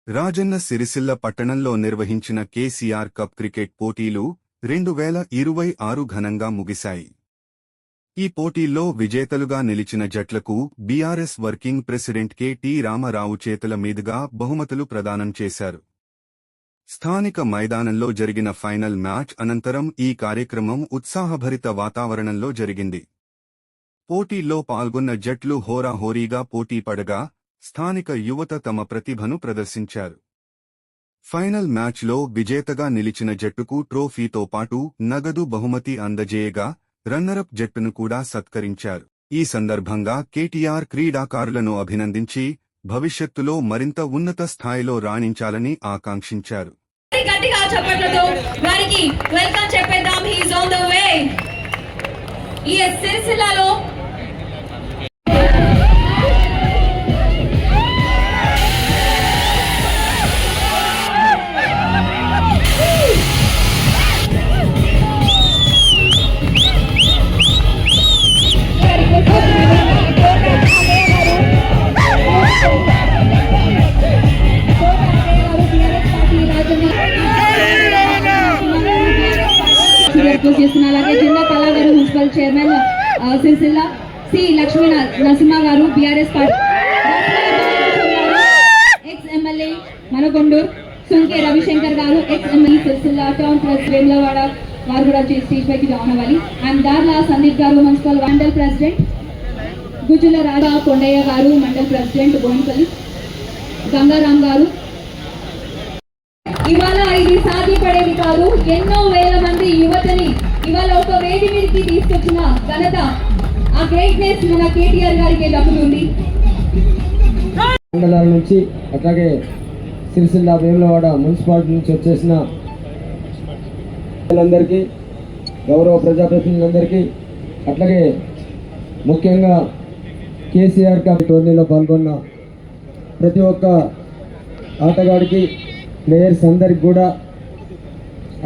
రాజన్న సిరిసిల్ల పట్టణంలో నిర్వహించిన KCR cup cricket పోటీలు 2026 ఘనంగా ముగిశాయి. ఈ పోటీల్లో విజేతలుగా నిలిచిన జట్లకు బీఆర్ఎస్ వర్కింగ్ ప్రెసిడెంట్ కె.టి. రామారావు చేతుల మీదుగా బహుమతులు ప్రదానం చేశారు. స్థానిక మైదానంలో జరిగిన ఫైనల్ మ్యాచ్ అనంతరం ఈ కార్యక్రమం ఉత్సాహభరిత వాతావరణంలో జరిగింది. పోటీల్లో పాల్గొన్న జట్లు హోరాహోరీగా పోటీపడగా స్థానిక యువత తమ ప్రతిభను ప్రదర్శించారు. ఫైనల్ మ్యాచ్లో విజేతగా నిలిచిన జట్టుకు ట్రోఫీతో పాటు నగదు బహుమతి అందజేయగా రన్నరప్ జట్టును కూడా సత్కరించారు. ఈ సందర్భంగా కేటీఆర్ క్రీడాకారులను అభినందించి భవిష్యత్తులో మరింత ఉన్నత స్థాయిలో రాణించాలని ఆకాంక్షించారు. అలాగే జిల్లా కళాగారు municipal chairman Sircilla C Lakshmi Narasimha garu BRS party ex MLA Manakondur Sunke Ravishankar garu ex MLA Sircilla town press Vemulawada వారు కూడా స్టేజ్ పైకి జాయిన్ అవ్వాలి. అండ్ దార్లా సందీప్ గారు మున్సిపల్ మండల్ ప్రెసిడెంట్, గుజుల రాజా కొండయ్య గారు మండల్ ప్రెసిడెంట్ బోన్పల్లి, గంగారాం గారు. ఇవాళ ఇది సాధ్యపడేది కాదు. ఎన్నో వేల మంది యువతని ఇవాళ ఒక వేది మీదకి తీసుకొచ్చిన ఘనత, ఆ గ్రేట్నెస్ మన కేటీఆర్ గారికి దక్కుతుంది. మండలాల నుంచి అట్లాగే సిరిసిల్ల వేములవాడ మున్సిపాలిటీ నుంచి వచ్చేసిన అందరికీ, గౌరవ ప్రజాప్రతినిధులందరికీ, అట్లాగే ముఖ్యంగా కేసీఆర్ కప్ టోర్నీలో పాల్గొన్న ప్రతి ఒక్క ఆటగాడికి, ప్లేయర్స్ అందరికి కూడా,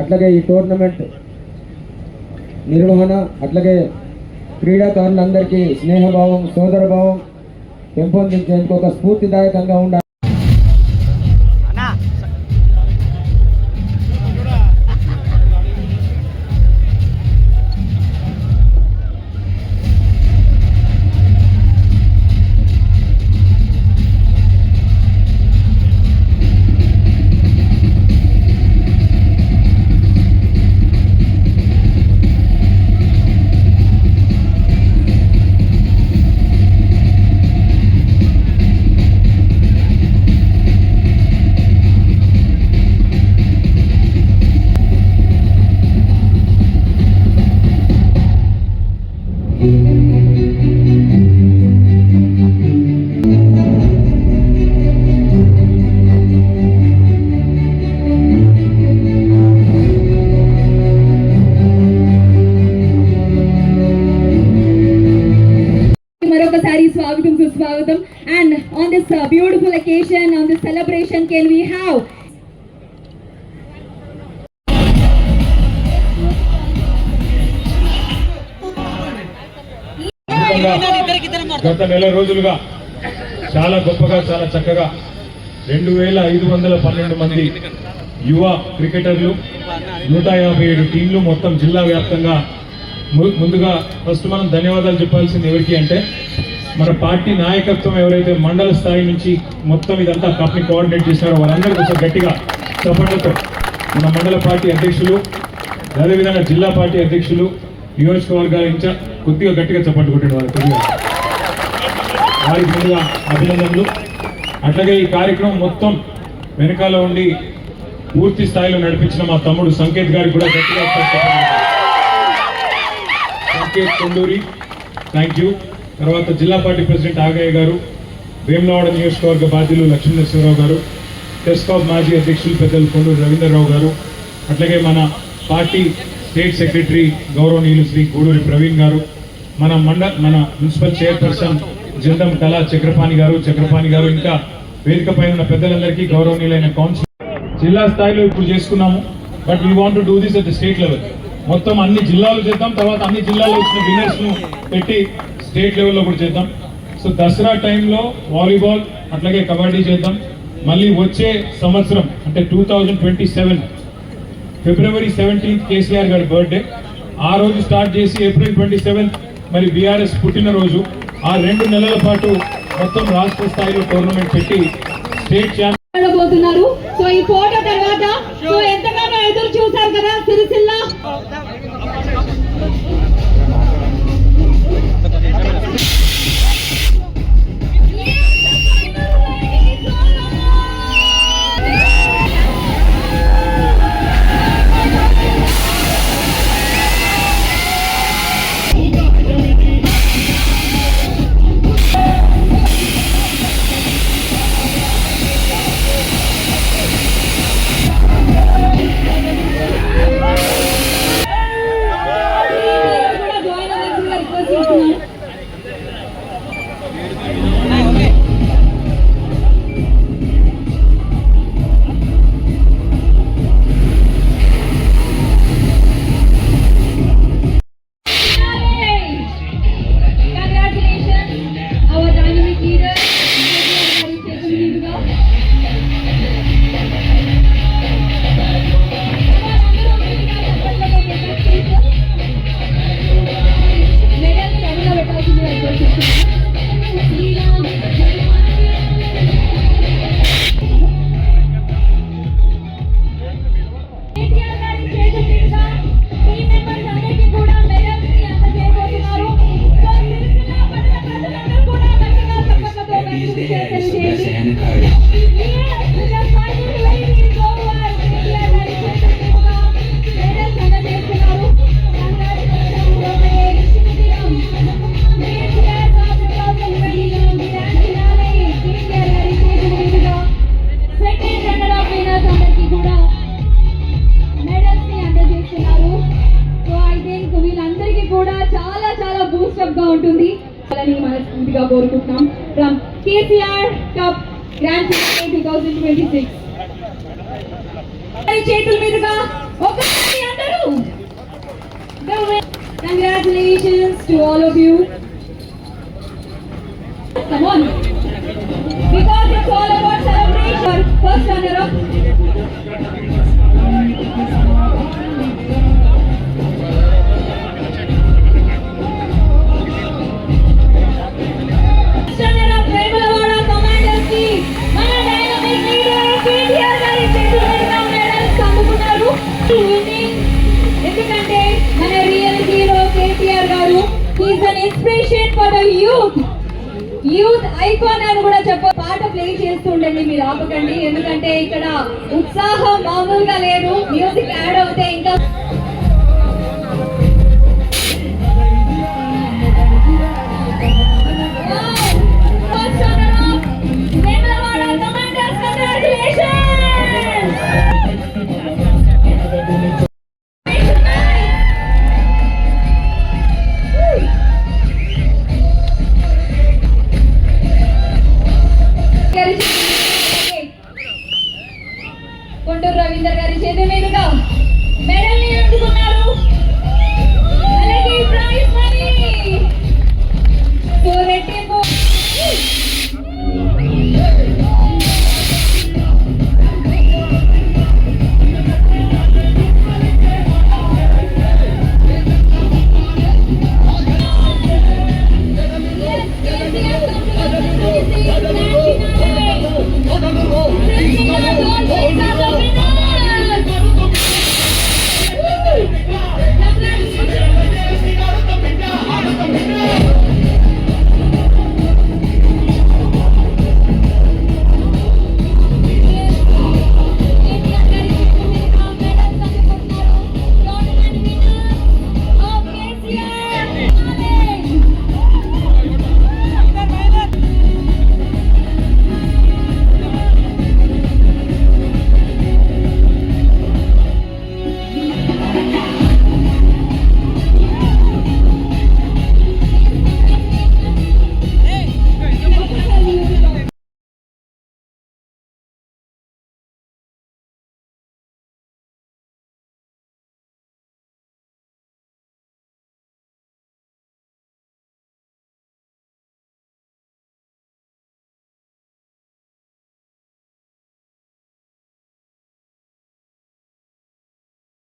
అట్లాగే ఈ టోర్నమెంట్ నిర్వహణ, అట్లాగే క్రీడాకారులందరికీ స్నేహభావం, సోదరభావం పెంపొందించేందుకు ఒక స్ఫూర్తిదాయకంగా ఉండాలి. Swagatam Suswagatam, and on this beautiful occasion, on this celebration, can we have గత నెల రోజులుగా చాలా గొప్పగా, చాలా చక్కగా 2512 మంది యువ క్రికెటర్లు, 157 టీంలు మొత్తం జిల్లా వ్యాప్తంగా. ముందుగా ఫస్ట్ మనం ధన్యవాదాలు చెప్పాల్సింది ఎవరికి అంటే, మన పార్టీ నాయకత్వం ఎవరైతే మండల స్థాయి నుంచి మొత్తం ఇదంతా కప్ని కోఆర్డినేట్ చేశారో వాళ్ళందరికీ కొంచెం గట్టిగా చప్పట్లతో మన మండల పార్టీ అధ్యక్షులు, అదేవిధంగా జిల్లా పార్టీ అధ్యక్షులు, నియోజకవర్గాల ఇన్ఛార్జ్ కొద్దిగా గట్టిగా చప్పట్లు కొట్టాడు వాళ్ళు, కొద్దిగా వారికి ముందుగా అభినందనలు. అట్లాగే ఈ కార్యక్రమం మొత్తం వెనకాల ఉండి పూర్తి స్థాయిలో నడిపించిన మా తమ్ముడు సంకేత్ గారికి కూడా గట్టిగా సంకేత్ కొండూరి, థ్యాంక్ యూ. తర్వాత జిల్లా పార్టీ ప్రెసిడెంట్ ఆగయ్య గారు, వేములవాడ నియోజకవర్గ బాధ్యులు లక్ష్మీ నరసింహరావు గారు, టెస్కాప్ మాజీ అధ్యక్షులు పెద్దలు కొండూరు రవీంద్రరావు గారు, అట్లాగే మన పార్టీ స్టేట్ సెక్రటరీ గౌరవనీయులు శ్రీ గూడూరి ప్రవీణ్ గారు, మన మున్సిపల్ చైర్పర్సన్ జందం కళా చక్రపాణి గారు, ఇంకా వేదిక పైన ఉన్న పెద్దలందరికీ, గౌరవనీయులైన కౌన్సిల్. జిల్లా స్థాయిలో ఇప్పుడు చేసుకున్నాము, but we want to do this at the state level. మొత్తం అన్ని జిల్లాలు చేద్దాం, తర్వాత అన్ని జిల్లాలో వచ్చిన విన్నర్స్ ను పెట్టి స్టేట్ లెవెల్లో కూడా చేద్దాం. సో దసరా టైంలో వాలీబాల్ అట్లాగే కబడ్డీ చేద్దాం, మళ్ళీ వచ్చే సంవత్సరం అంటే 2027 ఫిబ్రవరి 17 కేసీఆర్ గారి బర్త్డే, ఆ రోజు స్టార్ట్ చేసి ఏప్రిల్ 27 మరి బీఆర్ఎస్ పుట్టినరోజు, ఆ 2 నెలల పాటు మొత్తం రాష్ట్ర స్థాయిలో టోర్నమెంట్ పెట్టి స్టేట్ ఛాంపియన్ పోతున్నారు. సో ఈ ఫోటో తర్వాత సో ఎంతగానో ఎదురు చూసారు కదా సిరిసిల్ల. ఉంటుంది అని మనస్ఫూర్తిగా కోరుకుంటున్నాం. From KCR cup grand finale 2026 చేతుల మీదుగా ఒకసారి అందరూ congratulations to all of you. Come on, because it's all about celebration. First runner up. ఎందుకంటే మన రియల్ హీరో కేసీఆర్ గారు is an inspiration for the youth icon అని కూడా పాట ప్లే చేస్తుండండి, మీరు ఆపకండి. ఎందుకంటే ఇక్కడ ఉత్సాహం మామూలుగా లేదు, మ్యూజిక్ యాడ్ అవుతే ఇంకా